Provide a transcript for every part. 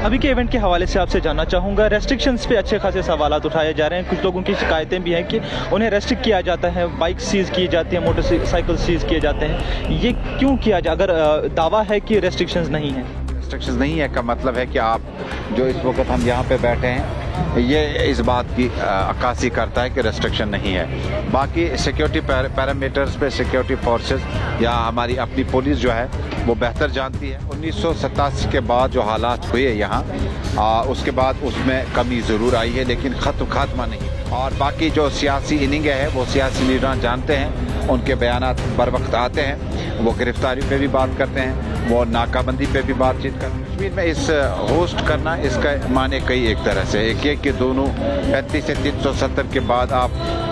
अभी के इवेंट के हवाले से आपसे जानना चाहूँगा, रेस्ट्रिक्शंस पे अच्छे खासे सवालात उठाए जा रहे हैं। कुछ लोगों की शिकायतें भी हैं कि उन्हें रेस्ट्रिक्ट किया जाता है, बाइक सीज़ की जाती है, मोटरसाइकिल सीज़ किए जाते हैं। ये क्यों किया जा, अगर दावा है कि रेस्ट्रिक्शंस नहीं है? रेस्ट्रिक्शंस नहीं है का मतलब है कि आप जो इस वक्त हम यहाँ पे बैठे हैं ये इस बात की अक्कासी करता है कि रेस्ट्रिक्शन नहीं है। बाकी सिक्योरिटी पैरामीटर्स पे सिक्योरिटी फोर्सेस या हमारी अपनी पुलिस जो है वो बेहतर जानती है। 1987 के बाद जो हालात हुए यहाँ उसके बाद उसमें कमी ज़रूर आई है, लेकिन खात्मा नहीं। और बाकी जो सियासी इनिंग है वो सियासी लीडर जानते हैं, उनके बयानात बर वक्त आते हैं, वो गिरफ्तारी पे भी बात करते हैं, वो नाकाबंदी पे भी बातचीत करते हैं। कश्मीर में इस होस्ट करना इसका माने कई एक तरह से एक कि दोनों 35 से 370 के बाद आप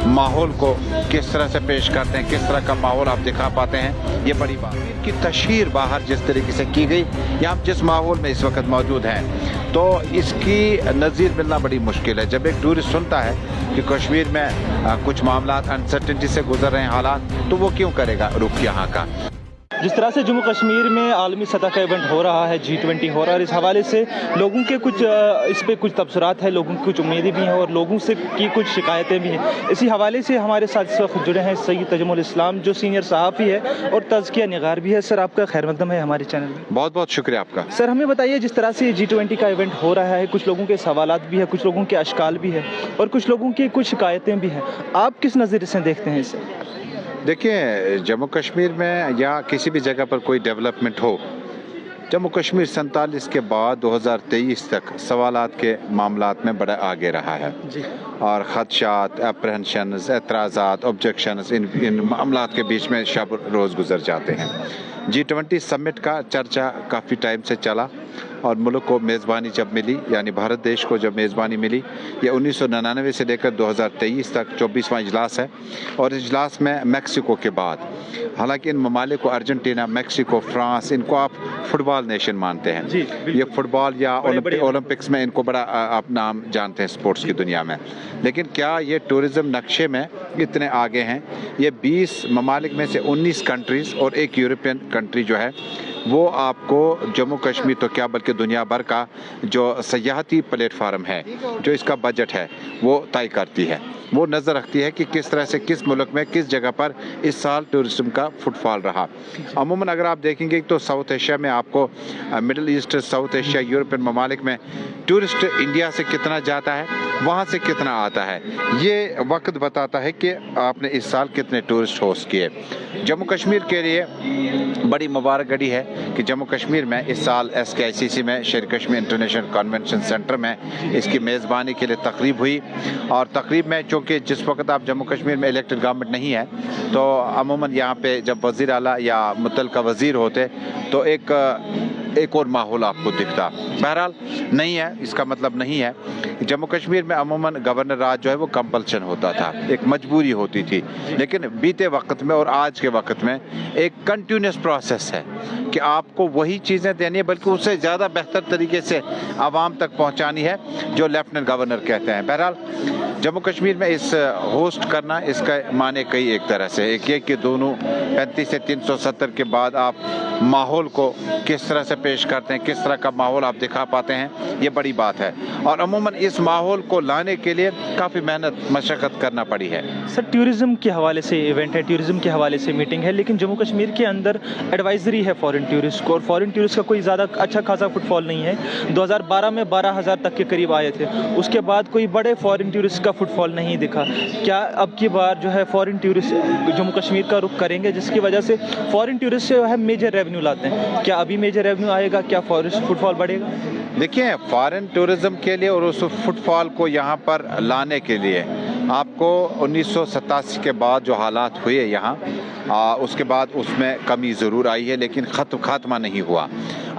माहौल को किस तरह से पेश करते हैं, किस तरह का माहौल आप दिखा पाते हैं, ये बड़ी बात है। कि तशहीर बाहर जिस तरीके से की गई या हम जिस माहौल में इस वक्त मौजूद हैं तो इसकी नज़ीर मिलना बड़ी मुश्किल है। जब एक टूरिस्ट सुनता है कि कश्मीर में कुछ मामला अनसर्टेनिटी से गुजर रहे हैं हालात, तो वो क्यों करेगा रुख यहाँ का। जिस तरह से जम्मू कश्मीर में आलमी सतह का इवेंट हो रहा है, G20 हो रहा है, और इस हवाले से लोगों के कुछ इस पे कुछ तबसरात है, लोगों की कुछ उम्मीदें भी हैं और लोगों से की कुछ शिकायतें भी हैं। इसी हवाले से हमारे साथ इस वक्त जुड़े हैं सैयद तजमुल इस्लाम, जो सीनियर सहाफ़ी है और तज़किया निगार भी है। सर, आपका खैर मकदम है हमारे चैनल में। बहुत बहुत शुक्रिया आपका। सर, हमें बताइए, जिस तरह से G20 का इवेंट हो रहा है, कुछ लोगों के सवालात भी है, कुछ लोगों के अशकाल भी है और कुछ लोगों की कुछ शिकायतें भी हैं, आप किस नज़रिए से देखते हैं इसे? देखिए, जम्मू कश्मीर में या किसी भी जगह पर कोई डेवलपमेंट हो, जम्मू कश्मीर 47 के बाद 2023 तक सवालात के मामलात में बड़ा आगे रहा है जी। और ख़दशात, अप्रहेंशंस, एतराज़ात, ऑब्जेक्शंस इन मामलात के बीच में शब रोज़ गुजर जाते हैं। G20 समिट का चर्चा काफ़ी टाइम से चला और मुल्क को मेज़बानी जब मिली, यानी भारत देश को जब मेज़बानी मिली, ये 1999 से लेकर 2023 तक 24वां इजलास है। और इजलास में मेक्सिको के बाद, हालांकि इन ममालिक को अर्जेंटीना, मेक्सिको, फ्रांस, इनको आप फुटबॉल नेशन मानते हैं। ये फुटबॉल या ओलंपिक्स में इनको बड़ा आप नाम जानते हैं स्पोर्ट्स की दुनिया में। लेकिन क्या ये टूरिज़म नक्शे में इतने आगे हैं? ये 20 ममालिक में से 19 कंट्रीज़ और एक यूरोपियन कंट्री जो है वो आपको जम्मू कश्मीर तो क्या बल्कि दुनिया भर का जो सयाहती प्लेटफार्म है, जो इसका बजट है वो तय करती है। वो नज़र रखती है कि किस तरह से किस मुल्क में किस जगह पर इस साल टूरिज्म का फुटफॉल रहा। अमूमन अगर आप देखेंगे तो साउथ एशिया में आपको middle east, south Asia, European ममालिक में टूरिस्ट इंडिया से कितना जाता है, वहाँ से कितना आता है, ये वक्त बताता है कि आपने इस साल कितने टूरिस्ट होस्ट किए। जम्मू कश्मीर के लिए बड़ी मुबारक घड़ी है कि जम्मू कश्मीर में इस साल SKICC में शेर कश्मीर इंटरनेशनल कन्वेंशन सेंटर में इसकी मेज़बानी के लिए तकरीब हुई। और तकरीब में चूँकि जिस वक्त आप जम्मू कश्मीर में इलेक्टेड गवर्नमेंट नहीं है तो अमूमन यहाँ पे जब वज़ीर आला या मुतल्लिका वज़ीर होते तो एक और माहौल आपको दिखता। बहरहाल नहीं है, इसका मतलब नहीं है। जम्मू कश्मीर में अमूमन गवर्नर राज जो है वो कंपल्शन होता था, एक मजबूरी होती थी। लेकिन बीते वक्त में और आज के वक्त में एक कंटिन्यूस प्रोसेस है कि आपको वही चीज़ें देनी है, बल्कि उससे ज़्यादा बेहतर तरीके से आवाम तक पहुँचानी है जो लेफ्टिनेंट गवर्नर कहते हैं। बहरहाल जम्मू कश्मीर में इस होस्ट करना इसका माने कई एक तरह से एक कि दोनों 35 से 370 के बाद आप माहौल को किस तरह से पेश करते हैं, किस तरह का माहौल आप दिखा पाते हैं, ये बड़ी बात है। और अमूमन इस माहौल को लाने के लिए काफ़ी मेहनत मशक्क़त करना पड़ी है। सर, टूरिज़्म के हवाले से इवेंट है, टूरिज़्म के हवाले से मीटिंग है, लेकिन जम्मू कश्मीर के अंदर एडवाइजरी है फॉरेन टूरिस्ट को, और फॉरेन टूरिस्ट का कोई ज़्यादा अच्छा खासा फुटफॉल नहीं है। 2012 में 12,000 तक के करीब आए थे, उसके बाद कोई बड़े फॉरेन टूरिस्ट का फुटफॉल नहीं दिखा। क्या अब की बार जो है फॉरेन टूरिस्ट जम्मू कश्मीर का रुख करेंगे, जिसकी वजह से फॉरेन टूरिस्ट जो है मेजर रेवेन्यू लाते हैं? क्या अभी मेजर रेवेन्यू आएगा? क्या फॉरेन फुटफॉल बढ़ेगा? देखिए, फॉरेन टूरिज़्म के लिए और उस फुटफॉल को यहाँ पर लाने के लिए आपको 1987 के बाद जो हालात हुए यहाँ उसके बाद उसमें कमी ज़रूर आई है, लेकिन खात्मा नहीं हुआ।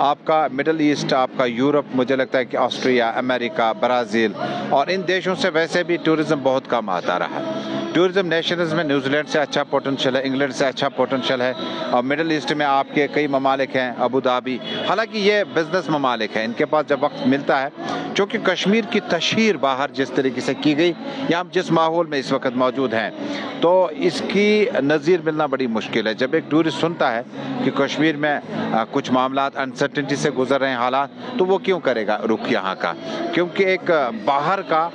आपका मिडल ईस्ट, आपका यूरोप, मुझे लगता है कि ऑस्ट्रिया, अमेरिका, ब्राज़ील और इन देशों से वैसे भी टूरिज़्म बहुत कम आता रहा। टूरिज़्म नेशंस में न्यूजीलैंड से अच्छा पोटेंशियल है, इंग्लैंड से अच्छा पोटेंशियल है, और मिडल ईस्ट में आपके कई ममालिक हैं, अबू धाबी। हालांकि ये बिज़नेस ममालिक हैं, इनके पास जब वक्त मिलता है चूँकि कश्मीर की तशहीर बाहर जिस तरीके से की गई या हम जिस माहौल में इस वक्त मौजूद हैं, तो इसकी नज़ीर मिलना बड़ी मुश्किल है। जब एक टूरिस्ट सुनता है कि कश्मीर में कुछ मामला अनसर्टेनिटी से गुजर रहे हैं हालात, तो वो क्यों करेगा रुख यहाँ का? क्योंकि एक बाहर का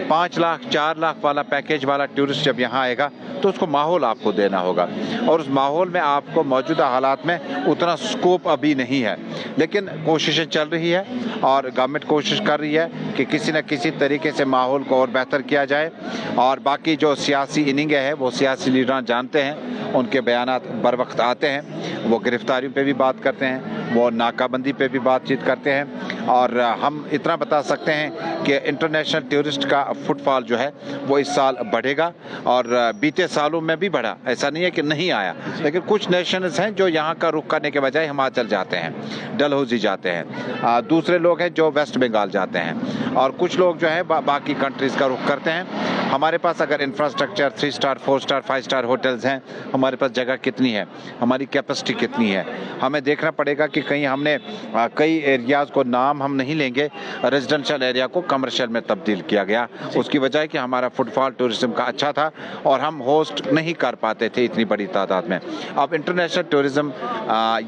5 लाख 4 लाख वाला पैकेज वाला टूरिस्ट जब यहाँ आएगा तो उसको माहौल आपको देना होगा, और उस माहौल में आपको मौजूदा हालात में उतना स्कोप अभी नहीं है। लेकिन कोशिशें चल रही है और गवर्नमेंट कोशिश कर रही है कि किसी न किसी तरीके से माहौल को और बेहतर किया जाए। और बाकी जो सियासी इनिंगें हैं वो सियासी लीडर जानते हैं, उनके बयानात बर वक्त आते हैं, वो गिरफ्तारियों पे भी बात करते हैं, वो नाकाबंदी पे भी बातचीत करते हैं। और हम इतना बता सकते हैं कि इंटरनेशनल टूरिस्ट का फुटफॉल जो है वो इस साल बढ़ेगा, और बीते सालों में भी बढ़ा, ऐसा नहीं है कि नहीं आया। लेकिन कुछ नेशंस हैं जो यहाँ का रुख करने के बजाय हिमाचल जाते हैं, डलहौजी जाते हैं, दूसरे लोग हैं जो वेस्ट बंगाल जाते हैं, और कुछ लोग जो है बाकी कंट्रीज़ का रुख करते हैं। हमारे पास अगर infrastructure 3 star 4 star 5 star hotels हैं, हमारे पास जगह कितनी है, हमारी कैपेसिटी कितनी है, हमें देखना पड़ेगा कि कहीं हमने कई एरियाज़ को, नाम हम नहीं लेंगे, रेजिडेंशियल एरिया को कमर्शियल में तब्दील किया गया। उसकी वजह है कि हमारा फुटफॉल टूरिज्म का अच्छा था और हम होस्ट नहीं कर पाते थे इतनी बड़ी तादाद में। अब इंटरनेशनल टूरिज्म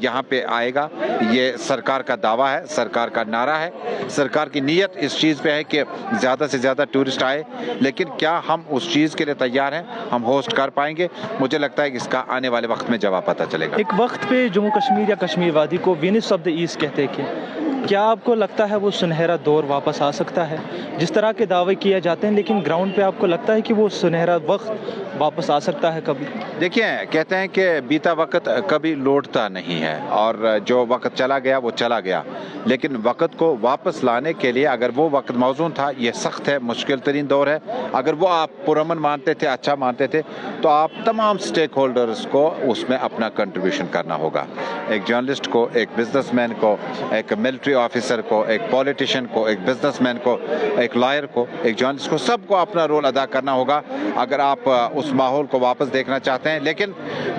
यहाँ पे आएगा, ये सरकार का दावा है, सरकार का नारा है, सरकार की नीयत इस चीज़ पे है कि ज़्यादा से ज़्यादा टूरिस्ट आए। लेकिन क्या हम उस चीज़ के लिए तैयार हैं, हम होस्ट कर पाएंगे? मुझे लगता है कि इसका आने वाले वक्त में जवाब पता चलेगा। एक वक्त पे जम्मू कश्मीर या कश्मीर वादी को वेनिस ऑफ द ईस्ट कहते हैं, क्या आपको लगता है वो सुनहरा दौर वापस आ सकता है? जिस तरह के दावे किए जाते हैं, लेकिन ग्राउंड पे आपको लगता है कि वो सुनहरा वक्त वापस आ सकता है कभी? देखिए, कहते हैं कि बीता वक्त कभी लौटता नहीं है, और जो वक्त चला गया वो चला गया। लेकिन वक्त को वापस लाने के लिए अगर वो वक्त मौजूद था, ये सख्त है, मुश्किल तरीन दौर है, अगर वो आप पुरअमन मानते थे, अच्छा मानते थे, तो आप तमाम स्टेक होल्डर्स को उसमें अपना कंट्रीब्यूशन करना होगा। एक जर्नलिस्ट को, एक बिजनेसमैन को, एक मिलिट्री ऑफिसर को, एक पॉलिटिशियन को, एक बिजनेसमैन को, एक लॉयर को, एक जर्नलिस्ट को, सबको अपना रोल अदा करना होगा अगर आप उस माहौल को वापस देखना चाहते हैं। लेकिन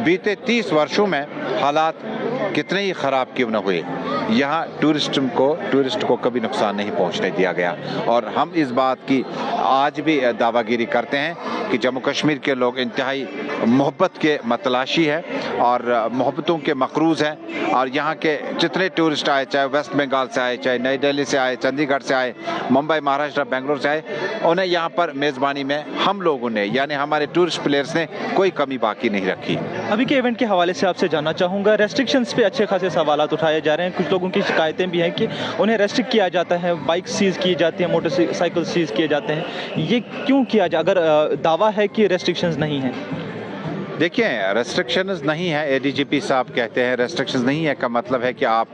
बीते 30 वर्षों में हालात कितने ही ख़राब क्यों न हुए, यहाँ टूरिस्ट को कभी नुकसान नहीं पहुँचने दिया गया। और हम इस बात की आज भी दावागिरी करते हैं कि जम्मू कश्मीर के लोग इंतहाई मोहब्बत के मतलाशी है और मोहब्बतों के मकरूज़ हैं। और यहाँ के जितने टूरिस्ट आए, चाहे वेस्ट बंगाल से आए, चाहे नई दिल्ली से आए, चंडीगढ़ से आए, मुंबई, महाराष्ट्र, बेंगलोर से आए, उन्हें यहाँ पर मेज़बानी में हम लोगों ने, यानी हमारे टूरिस्ट प्लेयर्स ने, कोई कमी बाकी नहीं रखी। अभी के इवेंट के हवाले से आपसे जानना चाहूँगा, रेस्ट्रिक्शंस पे अच्छे खासे सवालात उठाए जा रहे हैं। कुछ लोगों की शिकायतें भी हैं कि उन्हें रेस्ट्रिक्ट किया जाता है, बाइक सीज़ की जाती है, मोटरसाइकिल सीज़ किए जाते हैं। ये क्यों किया जाए अगर दावा है कि रेस्ट्रिक्शंस नहीं हैं? देखिए, रेस्ट्रिक्शंस नहीं है, एडीजीपी साहब कहते हैं रेस्ट्रिक्शंस नहीं है, का मतलब है कि आप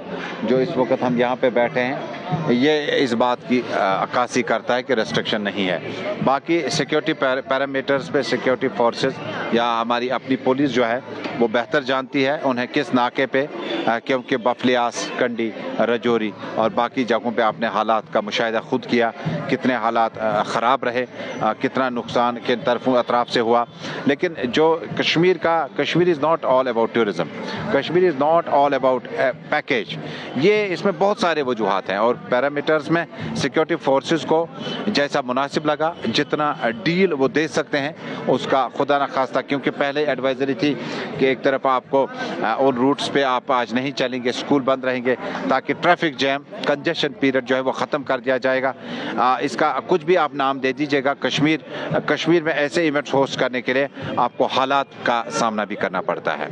जो इस वक्त हम यहाँ पे बैठे हैं ये इस बात की अक्कासी करता है कि रेस्ट्रिक्शन नहीं है। बाकी सिक्योरिटी पैरामीटर्स पे सिक्योरिटी फोर्सेस या हमारी अपनी पुलिस जो है वो बेहतर जानती है उन्हें किस नाके पे, क्योंकि बफलियास, कंडी, रजौरी और बाकी जगहों पे आपने हालात का मुशाहिदा खुद किया, कितने हालात ख़राब रहे, कितना नुकसान किन तरफों अतराफ से हुआ। लेकिन जो Kashmir is not all about tourism, Kashmir is not all about package. ये इसमें बहुत सारे वजूहात हैं और पैरामीटर्स में सिक्योरिटी फोर्सेस को जैसा मुनासिब लगा, जितना डील वो दे सकते हैं उसका खुदा न खास्ता, क्योंकि पहले एडवाइजरी थी कि एक तरफ आपको उन रूट्स पे आप आज नहीं चलेंगे, स्कूल बंद रहेंगे, ताकि ट्रैफिक जैम, कंजेशन पीरियड जो है वो ख़त्म कर दिया जाएगा। इसका कुछ भी आप नाम दे दीजिएगा, कश्मीर में ऐसे इवेंट्स होस्ट करने के लिए आपको हालात का सामना भी करना पड़ता है।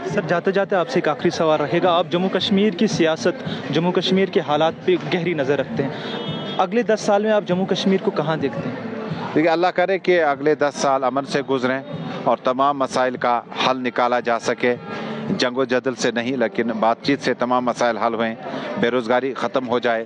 सर, जाते जाते आपसे एक आखिरी सवाल रहेगा, आप जम्मू कश्मीर की सियासत, जम्मू कश्मीर के हालात पे गहरी नज़र रखते हैं, अगले 10 साल में आप जम्मू कश्मीर को कहाँ देखते हैं? देखिए, अल्लाह करे कि अगले 10 साल अमन से गुजरें और तमाम मसाइल का हल निकाला जा सके, जंगो जदल से नहीं लेकिन बातचीत से तमाम मसाइल हल हुए, बेरोज़गारी ख़त्म हो जाए,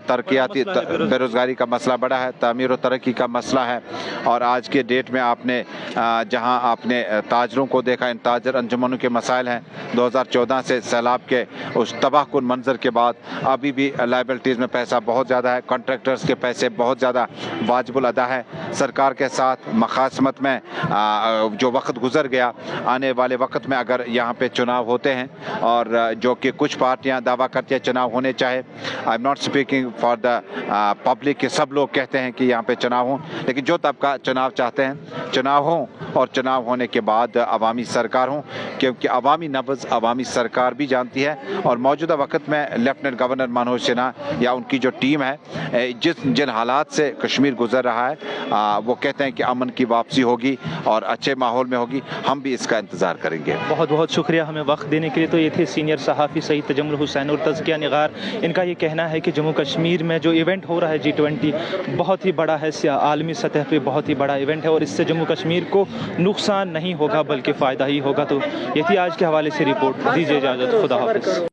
तरक्याती बेरोज़गारी का मसला बड़ा है, तामीर और तरक्की का मसला है। और आज के डेट में आपने जहां आपने ताजरों को देखा, इन ताजर अंजुमनों के मसाइल हैं 2014 से सैलाब के उस तबाहकुन मंजर के बाद अभी भी लाइबिलिटीज़ में पैसा बहुत ज़्यादा है, कॉन्ट्रैक्टर्स के पैसे बहुत ज़्यादा वाजिबुल अदा है। सरकार के साथ मखासमत में जो वक्त गुजर गया, आने वाले वक्त में अगर यहाँ पे चुनाव होते हैं और जो कि कुछ पार्टियां दावा करती हैं चुनाव होने चाहे। I am not speaking for the public के सब लोग कहते हैं कि यहाँ पे चुनाव हों, लेकिन जो तबका चुनाव चाहते हैं चुनाव हों और चुनाव होने के बाद अवामी सरकार हों, क्योंकि अवामी नब्ज़ अवामी सरकार भी जानती है। और मौजूदा वक्त में लेफ्टिनेंट गवर्नर मनोज सिन्हा या उनकी जो टीम है जिन हालात से कश्मीर गुजर रहा है वो कहते हैं कि अमन की वापसी होगी और अच्छे माहौल में होगी। हम भी इसका इंतज़ार करेंगे। बहुत बहुत शुक्रिया हमें वक्त देने के लिए। तो ये थे सीनियर सहाफ़ी सईद तजम्मुल हुसैन और तज़किया निगार। इनका ये कहना है कि जम्मू कश्मीर में जो इवेंट हो रहा है G20 बहुत ही बड़ा है, आलमी सतह पे बहुत ही बड़ा इवेंट है और इससे जम्मू कश्मीर को नुकसान नहीं होगा बल्कि फ़ायदा ही होगा। तो ये थी आज के हवाले से रिपोर्ट। दीजिए इजाज़त, खुदा हाफ़िज़।